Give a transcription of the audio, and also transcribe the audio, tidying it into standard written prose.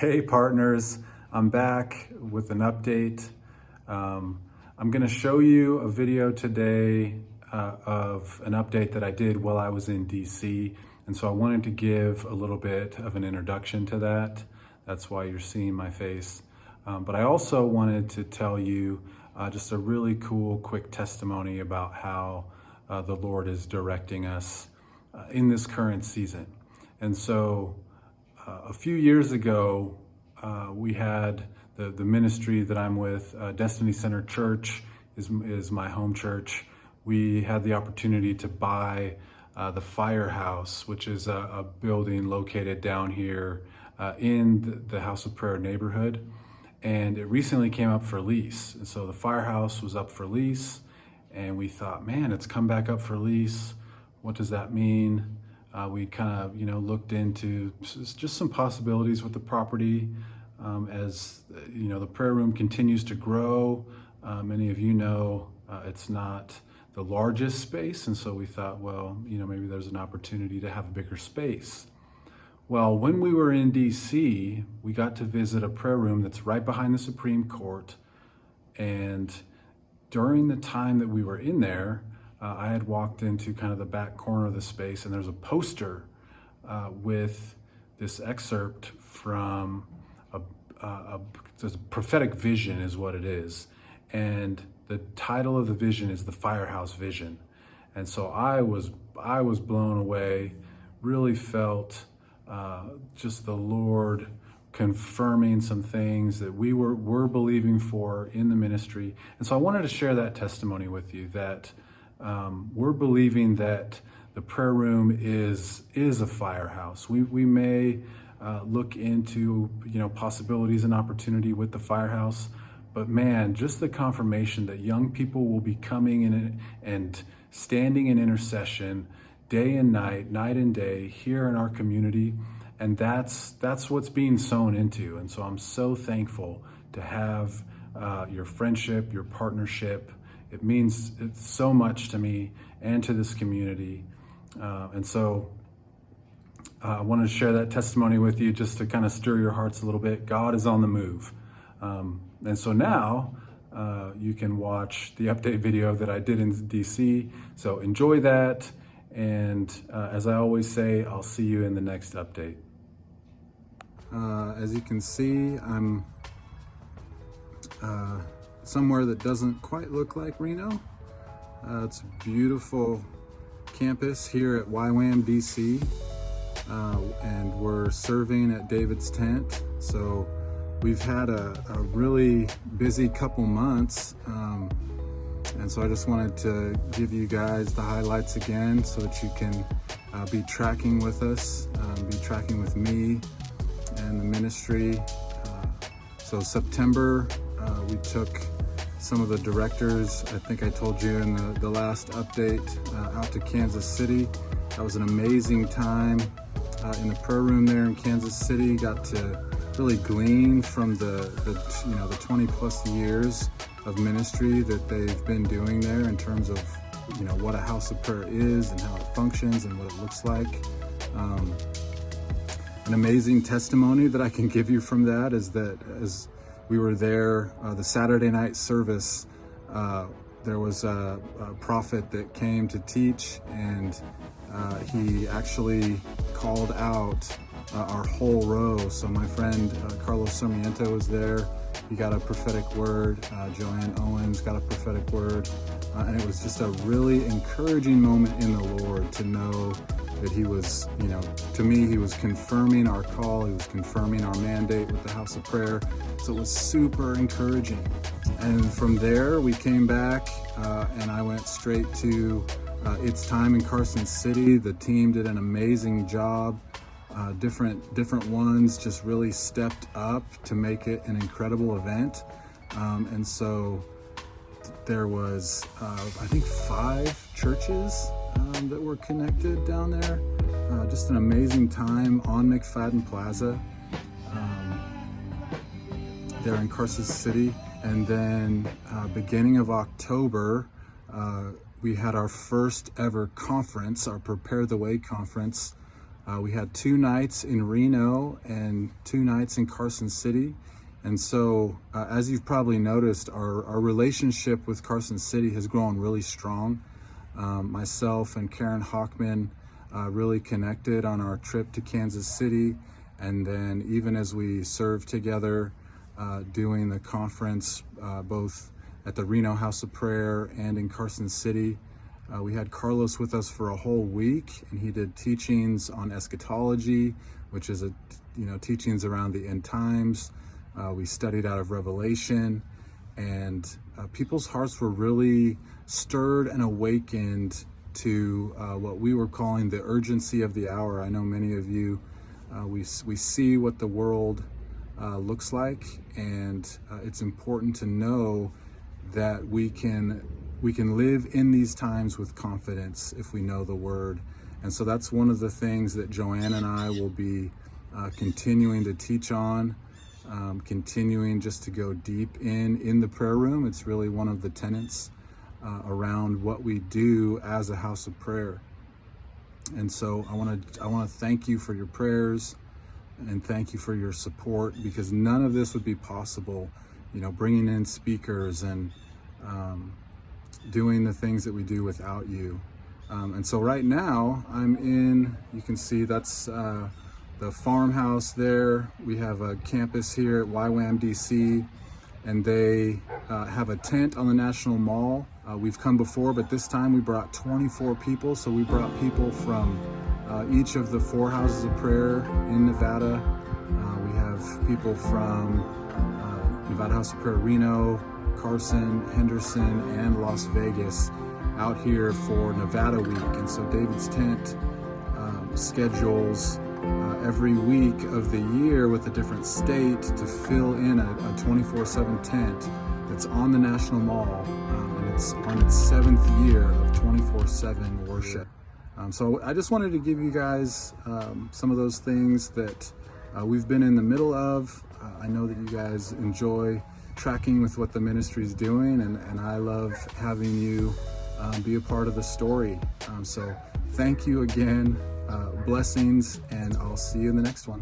Hey partners, I'm back with an update. I'm gonna show you a video today of an update that I did while I was in DC. And so I wanted to give a little bit of an introduction to that. That's why you're seeing my face. But I also wanted to tell you just a really cool, quick testimony about how the Lord is directing us in this current season. And so a few years ago, we had the ministry that I'm with, Destiny Center Church is my home church. We had the opportunity to buy the Firehouse, which is a building located down here in the House of Prayer neighborhood. And it recently came up for lease. And so the Firehouse was up for lease, and we thought, man, it's come back up for lease. What does that mean? We kind of, looked into just some possibilities with the property as, the prayer room continues to grow. Many of you know it's not the largest space. And so we thought, well, maybe there's an opportunity to have a bigger space. Well, when we were in DC, we got to visit a prayer room that's right behind the Supreme Court. And during the time that we were in there, I had walked into kind of the back corner of the space, and there's a poster with this excerpt from a prophetic vision is what it is. And the title of the vision is the Firehouse Vision. And so I was blown away, really felt just the Lord confirming some things that we're believing for in the ministry. And so I wanted to share that testimony with you that we're believing that the prayer room is a firehouse. We may look into possibilities and opportunity with the Firehouse, but man, just the confirmation that young people will be coming in and standing in intercession day and night and day here in our community, and that's what's being sown into. And so I'm so thankful to have your friendship, your partnership. It means so much to me and to this community. And so I wanted to share that testimony with you just to kind of stir your hearts a little bit. God is on the move. And so now you can watch the update video that I did in DC. So enjoy that. And as I always say, I'll see you in the next update. As you can see, I'm somewhere that doesn't quite look like Reno. It's a beautiful campus here at YWAM DC, and we're serving at David's Tent. So we've had a really busy couple months, and so I just wanted to give you guys the highlights again so that you can be tracking with us, be tracking with me and the ministry. So September, we took some of the directors, I think I told you in the last update, out to Kansas City. That was an amazing time in the prayer room there in Kansas City. Got to really glean from the 20 plus years of ministry that they've been doing there in terms of what a house of prayer is and how it functions and what it looks like. An amazing testimony that I can give you from that is that as we were there, the Saturday night service, there was a prophet that came to teach, and he actually called out our whole row. So my friend Carlos Sarmiento was there. He got a prophetic word. Joanne Owens got a prophetic word. And it was just a really encouraging moment in the Lord to know that he was, to me, he was confirming our call. He was confirming our mandate with the House of Prayer. So it was super encouraging. And from there, we came back and I went straight to It's Time in Carson City. The team did an amazing job. Different ones just really stepped up to make it an incredible event. And so there was, I think, 5 churches that were connected down there. Just an amazing time on McFadden Plaza there in Carson City. And then beginning of October, we had our first ever conference, our Prepare the Way conference We had 2 nights in Reno and 2 nights in Carson City. And so, as you've probably noticed, our relationship with Carson City has grown really strong. Myself and Karen Hockman really connected on our trip to Kansas City. And then even as we served together doing the conference, both at the Reno House of Prayer and in Carson City, we had Carlos with us for a whole week, and he did teachings on eschatology, which is teachings around the end times. We studied out of Revelation, and people's hearts were really stirred and awakened to what we were calling the urgency of the hour. I know many of you, we see what the world looks like, and it's important to know that we can live in these times with confidence if we know the Word. And so that's one of the things that Joanne and I will be continuing to teach on, continuing just to go deep in the prayer room. It's really one of the tenets around what we do as a house of prayer. And so I want to thank you for your prayers and thank you for your support, because none of this would be possible, bringing in speakers and doing the things that we do without you. And so right now I'm in, you can see that's the farmhouse there. We have a campus here at Firehouse D.C, and they have a tent on the National Mall. We've come before, but this time we brought 24 people. So we brought people from each of the 4 houses of prayer in Nevada. We have people from Nevada House of Prayer-Reno, Carson, Henderson, and Las Vegas out here for Nevada Week. And so David's Tent schedules every week of the year with a different state to fill in a 24/7 tent that's on the National Mall, and it's on its 7th year of 24/7 worship. So I just wanted to give you guys some of those things that we've been in the middle of. I know that you guys enjoy tracking with what the ministry is doing, and I love having you be a part of the story. So thank you again, blessings, and I'll see you in the next one.